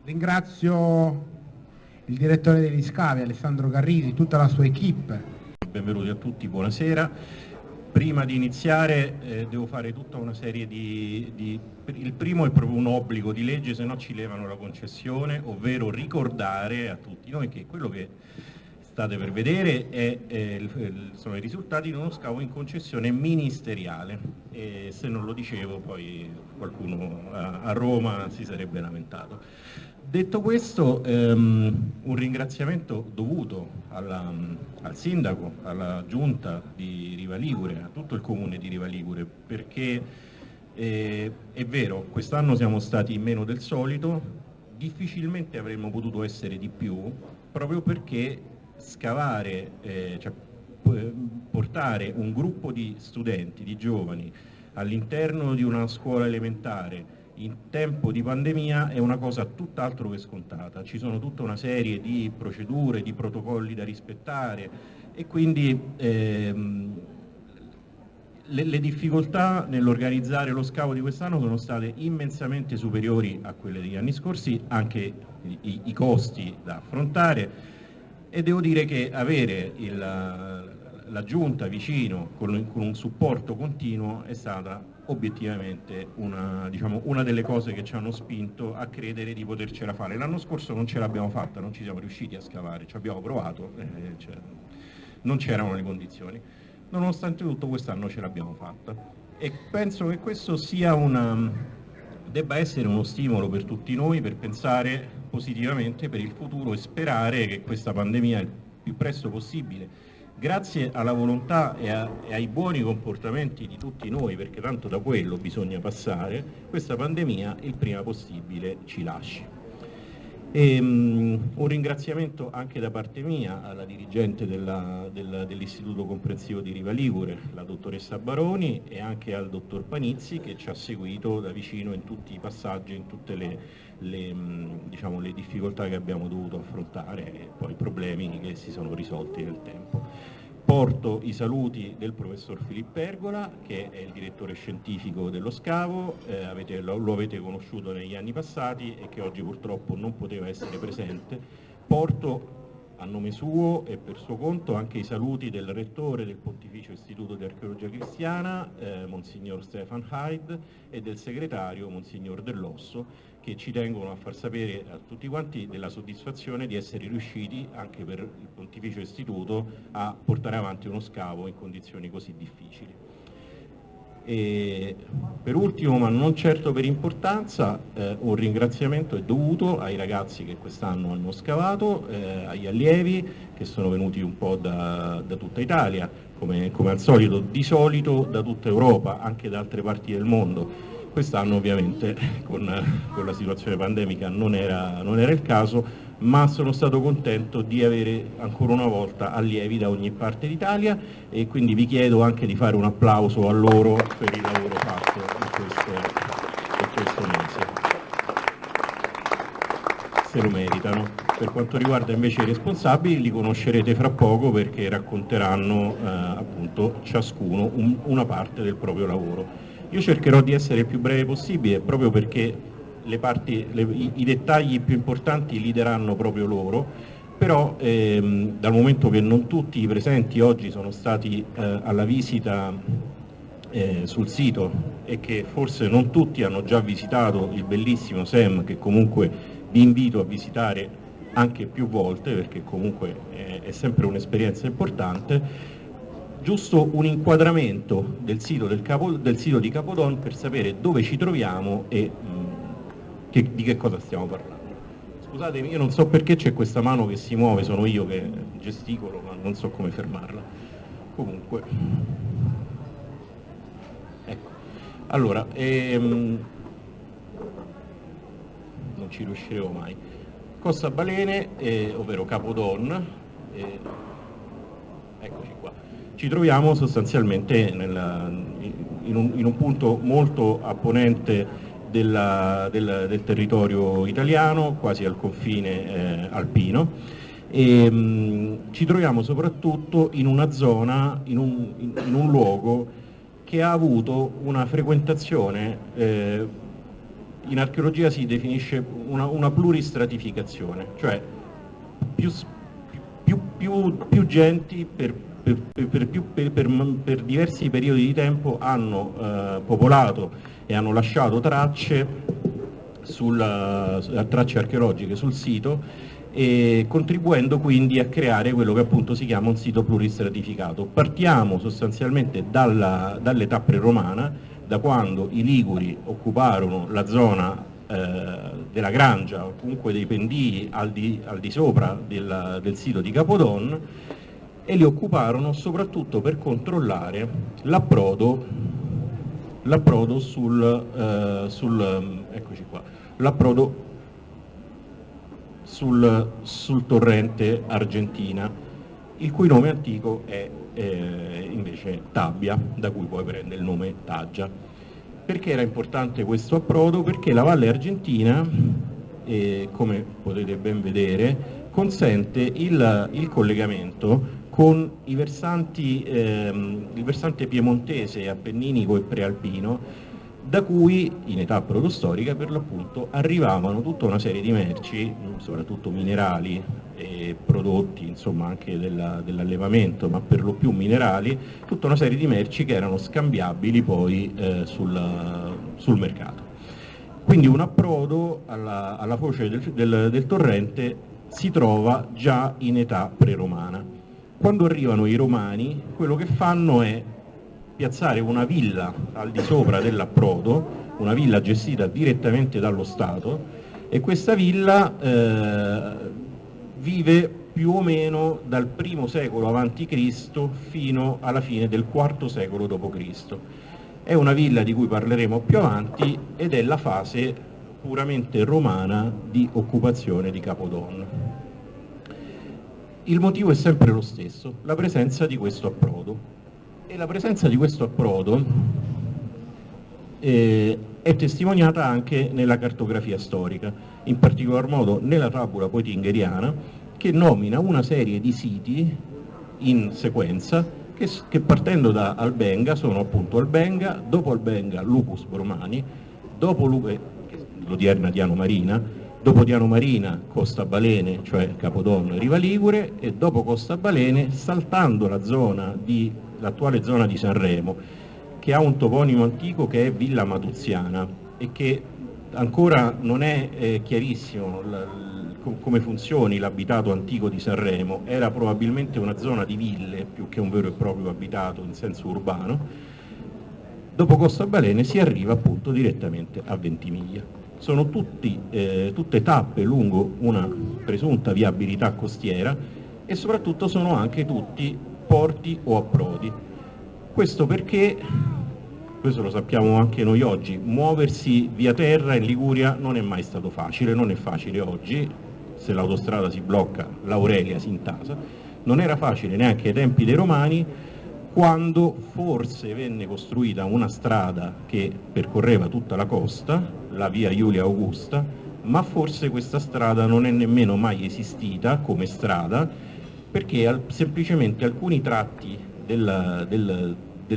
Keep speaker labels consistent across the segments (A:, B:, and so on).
A: Ringrazio il direttore degli scavi, Alessandro Carrisi, tutta la sua equipe.
B: Benvenuti a tutti, buonasera. Prima di iniziare devo fare tutta una serie Il primo è proprio un obbligo di legge, se no ci levano la concessione, ovvero ricordare a tutti noi che quello che state per vedere sono i risultati di uno scavo in concessione ministeriale, e se non lo dicevo poi qualcuno a Roma si sarebbe lamentato. Detto questo, un ringraziamento dovuto al sindaco, alla giunta di Riva Ligure, a tutto il comune di Riva Ligure, perché è vero, quest'anno siamo stati meno del solito, difficilmente avremmo potuto essere di più, proprio perché scavare, portare un gruppo di studenti, di giovani, all'interno di una scuola elementare in tempo di pandemia è una cosa tutt'altro che scontata. Ci sono tutta una serie di procedure, di protocolli da rispettare e quindi le difficoltà nell'organizzare lo scavo di quest'anno sono state immensamente superiori a quelle degli anni scorsi, anche i costi da affrontare, e devo dire che avere la giunta vicino con un supporto continuo è stata obiettivamente una delle cose che ci hanno spinto a credere di potercela fare. L'anno scorso non ce l'abbiamo fatta, non ci siamo riusciti a scavare, ci abbiamo provato, non c'erano le condizioni. Nonostante tutto quest'anno ce l'abbiamo fatta e penso che questo debba essere uno stimolo per tutti noi per pensare positivamente per il futuro e sperare che questa pandemia il più presto possibile, grazie alla volontà e ai buoni comportamenti di tutti noi, perché tanto da quello bisogna passare, questa pandemia il prima possibile ci lasci. Un ringraziamento anche da parte mia alla dirigente dell'Istituto Comprensivo di Riva Ligure, la dottoressa Baroni, e anche al dottor Panizzi, che ci ha seguito da vicino in tutti i passaggi, in tutte le difficoltà che abbiamo dovuto affrontare e poi i problemi che si sono risolti nel tempo. Porto i saluti del professor Filippo Pergola, che è il direttore scientifico dello scavo, lo avete conosciuto negli anni passati e che oggi purtroppo non poteva essere presente. Porto a nome suo e per suo conto anche i saluti del rettore del Pontificio Istituto di Archeologia Cristiana, Monsignor Stefan Haid, e del segretario, Monsignor Dell'Osso, che ci tengono a far sapere a tutti quanti della soddisfazione di essere riusciti, anche per il Pontificio Istituto, a portare avanti uno scavo in condizioni così difficili. E per ultimo, ma non certo per importanza, un ringraziamento è dovuto ai ragazzi che quest'anno hanno scavato, agli allievi che sono venuti un po' da tutta Italia, come al solito, di solito da tutta Europa, anche da altre parti del mondo. Quest'anno ovviamente con la situazione pandemica non era il caso, ma sono stato contento di avere ancora una volta allievi da ogni parte d'Italia e quindi vi chiedo anche di fare un applauso a loro per il lavoro fatto in questo mese. Se lo meritano. Per quanto riguarda invece i responsabili, li conoscerete fra poco perché racconteranno appunto ciascuno una parte del proprio lavoro. Io cercherò di essere il più breve possibile proprio perché i dettagli più importanti li daranno proprio loro, però dal momento che non tutti i presenti oggi sono stati alla visita sul sito e che forse non tutti hanno già visitato il bellissimo SEM, che comunque vi invito a visitare anche più volte perché comunque è sempre un'esperienza importante, giusto un inquadramento del sito di Capodon per sapere dove ci troviamo e di che cosa stiamo parlando. Scusatemi, io non so perché c'è questa mano che si muove, sono io che gesticolo, ma non so come fermarla. Comunque, ecco. Allora, non ci riusciremo mai. Costa Balene, ovvero Capodon, eccoci qua. Ci troviamo sostanzialmente in un punto molto a ponente del territorio italiano, quasi al confine alpino, e ci troviamo soprattutto in una zona, in un luogo che ha avuto una frequentazione in archeologia si definisce una pluristratificazione, cioè più genti per diversi periodi di tempo hanno popolato e hanno lasciato tracce archeologiche sul sito, e contribuendo quindi a creare quello che appunto si chiama un sito pluristratificato. Partiamo sostanzialmente dall'età preromana, da quando i Liguri occuparono la zona della Grangia o comunque dei pendii al di sopra del sito di Capodon, e li occuparono soprattutto per controllare l'approdo sul torrente Argentina, il cui nome antico è invece Tabbia, da cui poi prende il nome Taggia. Perché era importante questo approdo? Perché la Valle Argentina, come potete ben vedere, consente il collegamento con il versante piemontese, appenninico e prealpino, da cui in età protostorica per l'appunto arrivavano tutta una serie di merci, soprattutto minerali e prodotti insomma anche dell'allevamento, ma per lo più minerali, tutta una serie di merci che erano scambiabili poi sul mercato. Quindi un approdo alla foce del torrente si trova già in età preromana. Quando arrivano i romani, quello che fanno è piazzare una villa al di sopra dell'approdo, una villa gestita direttamente dallo Stato, e questa villa vive più o meno dal I secolo a.C. fino alla fine del IV secolo d.C. È una villa di cui parleremo più avanti ed è la fase puramente romana di occupazione di Capodon. Il motivo è sempre lo stesso, la presenza di questo approdo. E la presenza di questo approdo è testimoniata anche nella cartografia storica, in particolar modo nella tabula poitingheriana, che nomina una serie di siti in sequenza che partendo da Albenga sono appunto Albenga, dopo Albenga Lupus Bromani, dopo l'odierna Diano Marina, dopo Diano Marina Costa Balene, cioè Capodon, Riva Ligure, e dopo Costa Balene, saltando l'attuale zona di Sanremo, che ha un toponimo antico che è Villa Matuziana e che ancora non è chiarissimo come funzioni l'abitato antico di Sanremo. Era probabilmente una zona di ville più che un vero e proprio abitato in senso urbano. Dopo Costa Balene si arriva appunto direttamente a Ventimiglia. Sono tutte tappe lungo una presunta viabilità costiera e soprattutto sono anche tutti porti o approdi. Questo perché, questo lo sappiamo anche noi oggi, muoversi via terra in Liguria non è mai stato facile, non è facile oggi. Se l'autostrada si blocca, l'Aurelia si intasa. Non era facile neanche ai tempi dei Romani, quando forse venne costruita una strada che percorreva tutta la costa, la via Iulia Augusta, ma forse questa strada non è nemmeno mai esistita come strada, perché semplicemente alcuni tratti del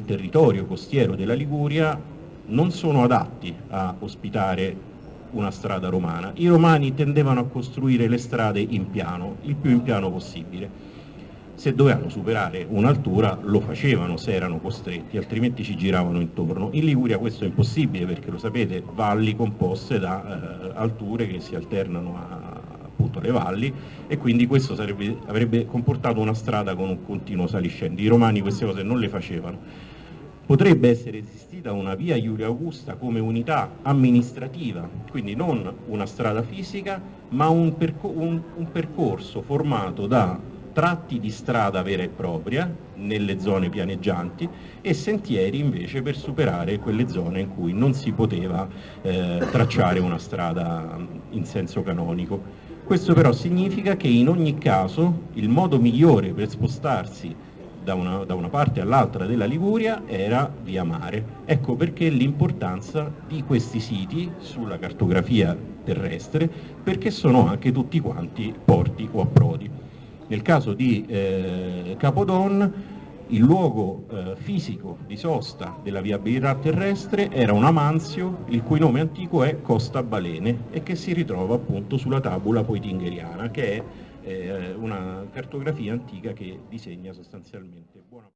B: territorio costiero della Liguria non sono adatti a ospitare una strada romana. I romani tendevano a costruire le strade in piano, il più in piano possibile. Se dovevano superare un'altura lo facevano se erano costretti, altrimenti ci giravano intorno. In Liguria questo è impossibile perché, lo sapete, valli composte da alture che si alternano appunto alle valli, e quindi questo avrebbe comportato una strada con un continuo saliscendi. I romani queste cose non le facevano. Potrebbe essere esistita una via Iulia Augusta come unità amministrativa, quindi non una strada fisica, ma un percorso formato da tratti di strada vera e propria nelle zone pianeggianti e sentieri invece per superare quelle zone in cui non si poteva tracciare una strada in senso canonico. Questo però significa che in ogni caso il modo migliore per spostarsi da una parte all'altra della Liguria era via mare. Ecco perché l'importanza di questi siti sulla cartografia terrestre, perché sono anche tutti quanti porti o approdi. Nel caso di Capodon il luogo fisico di sosta della viabilità terrestre era un amanzio il cui nome antico è Costa Balene e che si ritrova appunto sulla tabula poitingheriana, che è una cartografia antica che disegna sostanzialmente buona